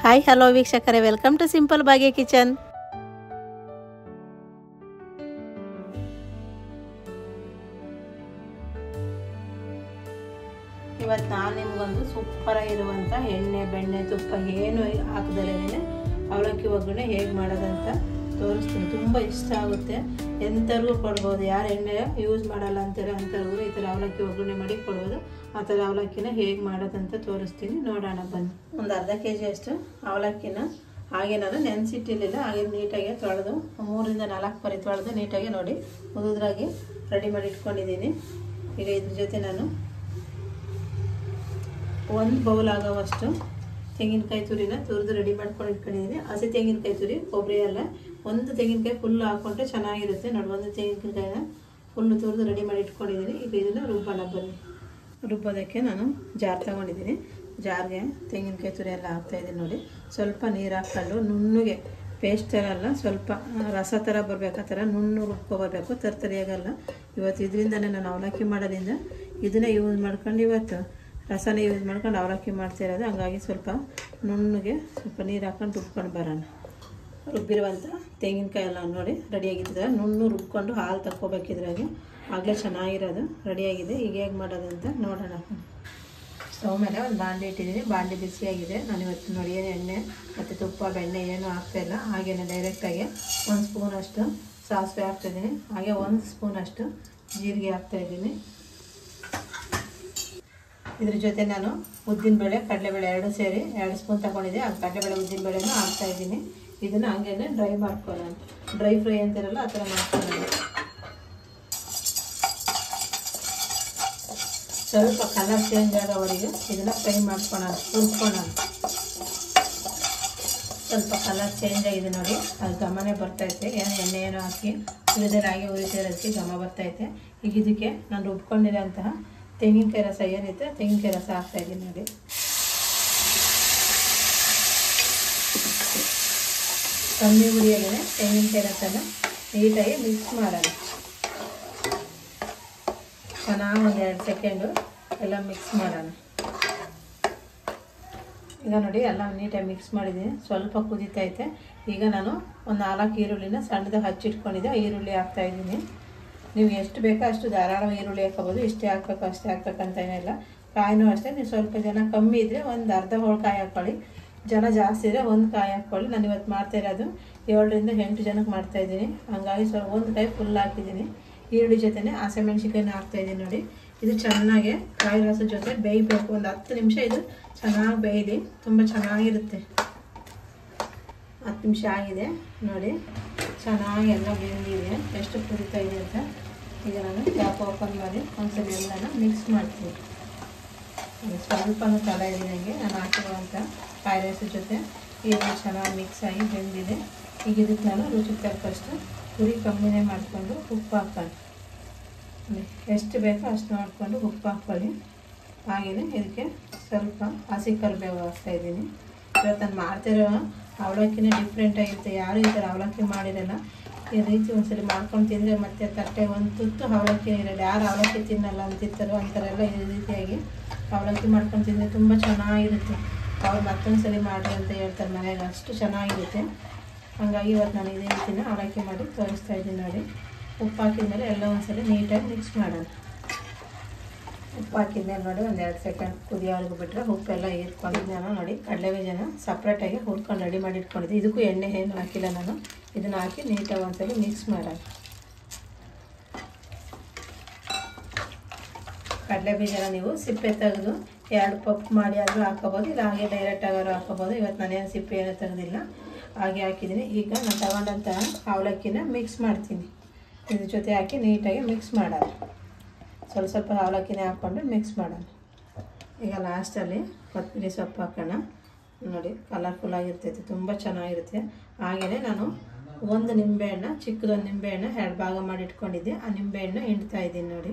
Hi hello ವೀಕ್ಷಕರೇ, welcome to simple Bhagya kitchen. ಇವತ್ತು ನಾನು ನಿಮಗೊಂದು ಸೂಪರ್ ಆಗಿರುವಂಥ ಎಣ್ಣೆ ಬೆಣ್ಣೆ ತುಪ್ಪ ಏನು ಹಾಕದಲ್ಲೇ ಅವಲಕ್ಕಿ ಒಗ್ಗರಣೆ ಹೇಗೆ ಮಾಡೋದಂತ ತೋರಿಸ್ತೀನಿ. ತುಂಬ ಇಷ್ಟ ಆಗುತ್ತೆ, ಎಂಥವ್ರಿಗೂ ಕೊಡ್ಬೋದು. ಯಾರು ಎಣ್ಣೆ ಯೂಸ್ ಮಾಡಲ್ಲ ಅಂತಾರೆ ಅಂಥವ್ರಿಗೂ ಈ ಥರ ಅವಲಕ್ಕಿ ಒಗ್ಗರಣೆ ಮಾಡಿ ಕೊಡ್ಬೋದು. ಆ ಥರ ಅವಲಕ್ಕಿನ ಹೇಗೆ ಮಾಡೋದಂತ ತೋರಿಸ್ತೀನಿ, ನೋಡೋಣ ಬನ್ನಿ. ಒಂದು ಅರ್ಧ kg ಅಷ್ಟು ಅವಲಕ್ಕಿನ ಹಾಗೆ ನಾನು ನೆನೆಸಿಟ್ಟಿರಲಿಲ್ಲ, ಹಾಗೆ ನೀಟಾಗಿ ತೊಳೆದು 3ರಿಂದ 4 ಪರಿ ತೊಳೆದು ನೀಟಾಗಿ ನೋಡಿ ಉದುದ್ರಾಗಿ ರೆಡಿ ಮಾಡಿ ಇಟ್ಕೊಂಡಿದ್ದೀನಿ. ಈಗ ಇದ್ರ ಜೊತೆ ನಾನು 1 ಬೌಲ್ ಆಗೋವಷ್ಟು ತೆಂಗಿನಕಾಯಿ ತುರಿನ ತುರಿದು ರೆಡಿ ಮಾಡ್ಕೊಂಡು ಇಟ್ಕೊಂಡಿದ್ದೀನಿ. ಹಸಿ ತೆಂಗಿನಕಾಯಿ ತುರಿ, ಕೊಬ್ಬರಿ ಎಲ್ಲ. ಒಂದು ತೆಂಗಿನಕಾಯಿ ಫುಲ್ ಹಾಕ್ಕೊಂಡ್ರೆ ಚೆನ್ನಾಗಿರುತ್ತೆ ನೋಡಿ. ಒಂದು ತೆಂಗಿನಕಾಯಿನ ಫುಲ್ಲು ತುರಿದು ರೆಡಿ ಮಾಡಿ ಇಟ್ಕೊಂಡಿದ್ದೀನಿ. ಈಗ ಇದನ್ನು ರುಬ್ಬೋಣ ಬನ್ನಿ. ರುಬ್ಬೋದಕ್ಕೆ ನಾನು ಜಾರ್ ತೊಗೊಂಡಿದ್ದೀನಿ. ಜಾರ್ಗೆ ತೆಂಗಿನಕಾಯಿ ತುರಿ ಎಲ್ಲ ಹಾಕ್ತಾಯಿದ್ದೀನಿ ನೋಡಿ. ಸ್ವಲ್ಪ ನೀರು ಹಾಕ್ಕೊಂಡು ನುಣ್ಣಗೆ ಪೇಸ್ಟ್ ಥರ ಅಲ್ಲ, ಸ್ವಲ್ಪ ರಸ ಥರ ಬರಬೇಕು, ಆ ಥರ ನುಣ್ಣು ರುಬ್ಕೊಬರ್ಬೇಕು, ತರ್ತರಿಯಾಗಲ್ಲ. ಇವತ್ತು ಇದರಿಂದನೇ ನಾನು ಅವಲಕ್ಕಿ ಮಾಡೋದ್ರಿಂದ ಇದನ್ನೇ ಯೂಸ್ ಮಾಡ್ಕೊಂಡು ಇವತ್ತು ರಸನೇ ಯೂಸ್ ಮಾಡ್ಕೊಂಡು ಅವಲಕ್ಕಿ ಮಾಡ್ತಾಯಿರೋದು. ಹಂಗಾಗಿ ಸ್ವಲ್ಪ ನುಣ್ಣಗೆ ಸ್ವಲ್ಪ ನೀರು ಹಾಕ್ಕೊಂಡು ರುಬ್ಕೊಂಡು ಬರೋಣ. ರುಬ್ಬಿರುವಂಥ ತೆಂಗಿನಕಾಯಿ ಎಲ್ಲ ನೋಡಿ ರೆಡಿಯಾಗಿದ್ದರೆ ನುಣ್ಣು ರುಬ್ಕೊಂಡು ಹಾಲು ತಕ್ಕೋಬೇಕಿದ್ರಾಗೆ, ಆಗಲೇ ಚೆನ್ನಾಗಿರೋದು ರೆಡಿಯಾಗಿದೆ. ಈಗ ಹೇಗೆ ಮಾಡೋದಂತ ನೋಡೋಣ. ಸ್ಟವ್ ಮೇಲೆ ಒಂದು ಬಾಂಡೆ ಇಟ್ಟಿದ್ದೀನಿ. ಬಾಂಡೆ ಬಿಸಿಯಾಗಿದೆ. ನಾನು ಇವತ್ತು ನೋಡಿ ಏನು ಎಣ್ಣೆ ಮತ್ತು ತುಪ್ಪ ಬೆಣ್ಣೆ ಏನೂ ಹಾಕ್ತಾಯಿಲ್ಲ, ಹಾಗೇನೆ ಡೈರೆಕ್ಟಾಗಿ 1 ಸ್ಪೂನಷ್ಟು ಸಾಸಿವೆ ಹಾಕ್ತಾಯಿದ್ದೀನಿ. ಹಾಗೆ 1 ಸ್ಪೂನಷ್ಟು ಜೀರಿಗೆ ಹಾಕ್ತಾಯಿದ್ದೀನಿ. ಇದ್ರ ಜೊತೆ ನಾನು ಉದ್ದಿನಬೇಳೆ ಕಡಲೆಬೇಳೆ 2 ಸೇರಿ 2 ಸ್ಪೂನ್ ತಗೊಂಡಿದ್ದೆ. ಆ ಕಡಲೆಬೇಳೆ ಉದ್ದಿನಬೇಳೆನೂ ಹಾಕ್ತಾಯಿದ್ದೀನಿ. ಇದನ್ನು ಹಾಗೇನೆ ಡ್ರೈ ಮಾಡ್ಕೊಳ್ಳೋಣ. ಡ್ರೈ ಫ್ರೈ ಅಂತಾರಲ್ಲ ಆ ಥರ ಮಾಡ್ಕೊಳ್ಳೋಣ. ಸ್ವಲ್ಪ ಕಲರ್ ಚೇಂಜ್ ಆಗೋವರೆಗೆ ಇದನ್ನು ಫ್ರೈ ಮಾಡ್ಕೊಳ್ಳೋಣ, ಹುರ್ಕೊಳ್ಳೋಣ. ಸ್ವಲ್ಪ ಕಲರ್ ಚೇಂಜ್ ಆಗಿದೆ ನೋಡಿ, ಅದು ಘಮನೇ ಬರ್ತೈತೆ. ಎಣ್ಣೆ ಏನೋ ಹಾಕಿ ಉರಿದರಾಗಿ ಉರಿತಿರೋದಕ್ಕೆ ಘಮ ಬರ್ತೈತೆ. ಈಗ ಇದಕ್ಕೆ ನಾನು ರುಬ್ಕೊಂಡಿರೋಂತಹ ತೆಂಗಿನಕಾಯಿ ರಸ ಏನಿದೆ ತೆಂಗಿನಕಾಯಿ ರಸ ಹಾಕ್ತಾಯಿದ್ದೀನಿ ನೋಡಿ. ಕಮ್ಮಿ ಉರಿಯಲ್ಲೇ ತೆಂಗಿನಕಾಯಿ ರಸನ ನೀಟಾಗಿ ಮಿಕ್ಸ್ ಮಾಡೋಣ. ಚೆನ್ನಾಗಿ 1-2 ಸೆಕೆಂಡು ಎಲ್ಲ ಮಿಕ್ಸ್ ಮಾಡೋಣ. ಈಗ ನೋಡಿ ಎಲ್ಲ ನೀಟಾಗಿ ಮಿಕ್ಸ್ ಮಾಡಿದ್ದೀನಿ. ಸ್ವಲ್ಪ ಕುದೀತೈತೆ. ಈಗ ನಾನು ಒಂದು 4 ಈರುಳ್ಳಿನ ಸಣ್ಣದಾಗಿ ಹಚ್ಚಿಟ್ಕೊಂಡಿದ್ದೆ, ಈರುಳ್ಳಿ ಹಾಕ್ತಾಯಿದ್ದೀನಿ. ನೀವು ಎಷ್ಟು ಬೇಕೋ ಅಷ್ಟು ಧಾರಾಳ ಈರುಳ್ಳಿ ಹಾಕೋಬೋದು. ಇಷ್ಟೇ ಹಾಕ್ಬೇಕು ಅಷ್ಟೇ ಹಾಕ್ಬೇಕಂತ ಏನಿಲ್ಲ. ಕಾಯಿನೂ ಅಷ್ಟೇ, ನೀವು ಸ್ವಲ್ಪ ಜನ ಕಮ್ಮಿ ಇದ್ದರೆ ಒಂದು ಅರ್ಧ ಹೋಳು ಕಾಯಿ ಹಾಕ್ಕೊಳ್ಳಿ, ಜನ ಜಾಸ್ತಿ ಇದ್ದರೆ 1 ಕಾಯಿ ಹಾಕ್ಕೊಳ್ಳಿ. ನಾನು ಇವತ್ತು ಮಾಡ್ತಾಯಿರೋದು 7ರಿಂದ 8 ಜನಕ್ಕೆ ಮಾಡ್ತಾಯಿದ್ದೀನಿ. ಹಂಗಾಗಿ ಸ್ವಲ್ಪ 1 ಕಾಯಿ ಫುಲ್ ಹಾಕಿದ್ದೀನಿ. ಈರುಳ್ಳಿ ಜೊತೆನೇ ಹಸಿಮೆಣ್ಸಿಕಾಯಿನ ಹಾಕ್ತಾಯಿದ್ದೀನಿ ನೋಡಿ. ಇದು ಚೆನ್ನಾಗಿ ಕಾಯಿ ರಸ ಜೊತೆ ಬೇಯಬೇಕು. ಒಂದು 10 ನಿಮಿಷ ಇದು ಚೆನ್ನಾಗಿ ಬೇಯಲಿ, ತುಂಬ ಚೆನ್ನಾಗಿರುತ್ತೆ. 10 ನಿಮಿಷ ಆಗಿದೆ ನೋಡಿ, ಚೆನ್ನಾಗಿ ಎಲ್ಲ ಬೆಂದಿದೆ. ಎಷ್ಟು ಕುದಿತಾ ಇದೆ ಅಂತ. ಈಗ ನಾನು ಕ್ಯಾಪ್ ಓಪನ್ ಮಾಡಿ ಒಂದ್ಸಲ ಎಲ್ಲನ ಮಿಕ್ಸ್ ಮಾಡ್ತೀನಿ. ಸ್ವಲ್ಪನೂ ತಲೆ ಇದ್ದಂಗೆ ನಾನು ಹಾಕಿರುವಂಥ ಕಾಯಿ ರಸ ಜೊತೆ ಈರುಳ್ಳಿ ಚೆನ್ನಾಗಿ ಮಿಕ್ಸ್ ಆಗಿ ಬೆಂದಿದೆ. ಈಗ ಇದಕ್ಕೆ ನಾನು ರುಚಿಗೆ ತಕ್ಕಷ್ಟು ಉರಿ ಕಮ್ಮಿನೇ ಮಾಡಿಕೊಂಡು ಉಪ್ಪು ಹಾಕ್ಕೊಳ್ಳಿ. ಎಷ್ಟು ಬೇಕೋ ಅಷ್ಟು ನೋಡಿಕೊಂಡು ಉಪ್ಪು ಹಾಕ್ಕೊಳ್ಳಿ. ಹಾಗೆಯೇ ಇದಕ್ಕೆ ಸ್ವಲ್ಪ ಹಸಿ ಕರಿಬೇವು ಹಾಕ್ತಾಯಿದ್ದೀನಿ. ಇವತ್ತು ನಾನು ಮಾಡ್ತಿರೋ ಅವಲಕ್ಕಿನೇ ಡಿಫ್ರೆಂಟಾಗಿರುತ್ತೆ. ಯಾರು ಈ ಥರ ಅವಲಕ್ಕಿ ಮಾಡಿರಲ್ಲ. ಈ ರೀತಿ ಒಂದ್ಸಲ ಮಾಡ್ಕೊಂಡು ತಿಂದರೆ ಮತ್ತೆ ತಟ್ಟೆ ಒಂದು ತುತ್ತು ಅವಲಕ್ಕಿ ಇರಲ್ಲ. ಯಾರು ಅವಲಕ್ಕಿ ತಿನ್ನಲ್ಲ ಅಂತಿರ್ತಾರೋ ಅಂಥವರೆಲ್ಲ ಈ ರೀತಿಯಾಗಿ ಅವಲಕ್ಕಿ ಮಾಡ್ಕೊಂಡು ತಿಂದರೆ ತುಂಬ ಚೆನ್ನಾಗಿರುತ್ತೆ. ಅವ್ರು ಮತ್ತೊಂದು ಸಲ ಮಾಡಿರಿ ಅಂತ ಹೇಳ್ತಾರೆ ಮನೆಯಾಗ, ಅಷ್ಟು ಚೆನ್ನಾಗಿರುತ್ತೆ. ಹಾಗಾಗಿ ಇವತ್ತು ನಾನು ಇದೇ ರೀತಿನ ಅವಲಕ್ಕಿ ಮಾಡಿ ತೋರಿಸ್ತಾ ಇದ್ದೀನಿ ನೋಡಿ. ಉಪ್ಪು ಹಾಕಿದ್ಮೇಲೆ ಎಲ್ಲ ಒಂದ್ಸಲ ನೀಟಾಗಿ ಮಿಕ್ಸ್ ಮಾಡೋಣ. ಉಪ್ಪು ಹಾಕಿದ್ಮೇಲೆ ನೋಡಿ 1-2 ಸೆಕೆಂಡ್ ಕುದಿಯೋವರೆಗೂ ಬಿಟ್ಟರೆ ಉಪ್ಪೆಲ್ಲ ಹೀರ್ಕೊಂಡಿದ್ದು ನೋಡಿ. ಕಡಲೆಬೀಜನ ಸಪ್ರೇಟಾಗಿ ಹುರ್ಕೊಂಡು ರೆಡಿ ಮಾಡಿ ಇಟ್ಕೊಂಡಿದ್ದೆ. ಇದಕ್ಕೂ ಎಣ್ಣೆ ಏನು ಹಾಕಿಲ್ಲ ನಾನು. ಇದನ್ನು ಹಾಕಿ ನೀಟಾಗಿ ಒಂದ್ಸಲ ಮಿಕ್ಸ್ ಮಾಡೋಣ. ಕಡಲೆಬೀಜನ ನೀವು ಸಿಪ್ಪೆ ತೆಗೆದು 2 ಪಪ್ ಮಾಡಿ ಆದರೂ ಹಾಕೋಬೋದು, ಇಲ್ಲ ಹಾಗೆ ಡೈರೆಕ್ಟಾಗಾದ್ರೂ ಹಾಕೋಬೋದು. ಇವತ್ತು ನಾನೇನು ಸಿಪ್ಪೆ ಏನೂ ತೆಗೆದಿಲ್ಲ, ಹಾಗೆ ಹಾಕಿದ್ದೀನಿ. ಈಗ ನಾನು ತಗೊಂಡಂಥ ಅವಲಕ್ಕಿನ ಮಿಕ್ಸ್ ಮಾಡ್ತೀನಿ. ಇದ್ರ ಜೊತೆ ಹಾಕಿ ನೀಟಾಗಿ ಮಿಕ್ಸ್ ಮಾಡೋಣ. ಸ್ವಲ್ಪ ಅವಲಕ್ಕಿನೇ ಹಾಕ್ಕೊಂಡು ಮಿಕ್ಸ್ ಮಾಡೋಣ. ಈಗ ಲಾಸ್ಟಲ್ಲಿ ಕೊತ್ತಂಬರಿ ಸೊಪ್ಪು ಹಾಕೋಣ ನೋಡಿ. ಕಲರ್ಫುಲ್ಲಾಗಿರ್ತೈತೆ, ತುಂಬ ಚೆನ್ನಾಗಿರುತ್ತೆ. ಹಾಗೆಯೇ ನಾನು 1 ನಿಂಬೆಹಣ್ಣು, ಚಿಕ್ಕದೊಂದು ನಿಂಬೆಹಣ್ಣು 2 ಭಾಗ ಮಾಡಿ ಇಟ್ಕೊಂಡಿದ್ದೆ. ಆ ನಿಂಬೆಹಣ್ಣು ಹಿಂಡ್ತಾ ಇದ್ದೀನಿ ನೋಡಿ.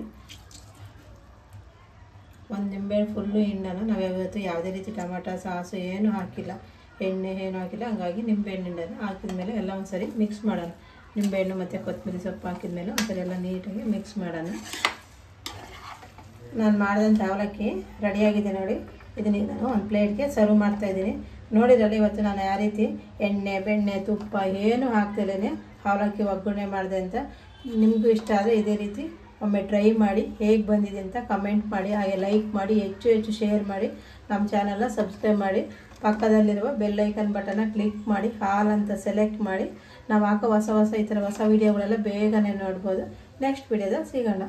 1 ನಿಂಬೆಹಣ್ಣು ಫುಲ್ಲು ಹಿಂಡೋಣ. ನಾವು ಯಾವತ್ತೂ ಯಾವುದೇ ರೀತಿ ಟೊಮಾಟೊ ಸಾಸು ಏನೂ ಹಾಕಿಲ್ಲ, ಎಣ್ಣೆ ಏನೂ ಹಾಕಿಲ್ಲ. ಹಂಗಾಗಿ ನಿಂಬೆಹಣ್ಣು ಹಿಂಡೋಣ. ಹಾಕಿದ್ಮೇಲೆ ಎಲ್ಲ ಒಂದು ಸರಿ ಮಿಕ್ಸ್ ಮಾಡೋಣ. ನಿಂಬೆಹಣ್ಣು ಮತ್ತು ಕೊತ್ತಂಬರಿ ಸೊಪ್ಪು ಹಾಕಿದ್ಮೇಲೆ ಒಂದ್ಸರಿ ಎಲ್ಲ ನೀಟಾಗಿ ಮಿಕ್ಸ್ ಮಾಡೋಣ. ನಾನು ಮಾಡಿದಂಥ ಅವಲಕ್ಕಿ ರೆಡಿಯಾಗಿದೆ ನೋಡಿ. ಇದನ್ನ ನಾನು ಒಂದು ಪ್ಲೇಟ್ಗೆ ಸರ್ವ್ ಮಾಡ್ತಾಯಿದ್ದೀನಿ. ನೋಡಿರಲ್ಲ ಇವತ್ತು ನಾನು ಯಾವ ರೀತಿ ಎಣ್ಣೆ ಬೆಣ್ಣೆ ತುಪ್ಪ ಏನು ಹಾಕ್ತಿಲ್ಲೇ ಅವಲಕ್ಕಿ ಒಗ್ಗರಣೆ ಮಾಡಿದೆ ಅಂತ. ನಿಮಗೂ ಇಷ್ಟ ಆದರೆ ಇದೇ ರೀತಿ ಒಮ್ಮೆ ಟ್ರೈ ಮಾಡಿ ಹೇಗೆ ಬಂದಿದೆ ಅಂತ ಕಮೆಂಟ್ ಮಾಡಿ, ಹಾಗೆ ಲೈಕ್ ಮಾಡಿ, ಹೆಚ್ಚು ಶೇರ್ ಮಾಡಿ, ನಮ್ಮ ಚಾನಲ್ನ ಸಬ್ಸ್ಕ್ರೈಬ್ ಮಾಡಿ, ಪಕ್ಕದಲ್ಲಿರುವ ಬೆಲ್ ಐಕನ್ ಬಟನ್ನ ಕ್ಲಿಕ್ ಮಾಡಿ ಹಾಲ್ ಅಂತ ಸೆಲೆಕ್ಟ್ ಮಾಡಿ ನಾವು ಹಾಕೋ ಹೊಸ ಈ ಥರ ಹೊಸ ವೀಡಿಯೋಗಳೆಲ್ಲ ಬೇಗನೆ ನೋಡ್ಬೋದು. ನೆಕ್ಸ್ಟ್ ವೀಡಿಯೋದಲ್ಲಿ ಸಿಗೋಣ.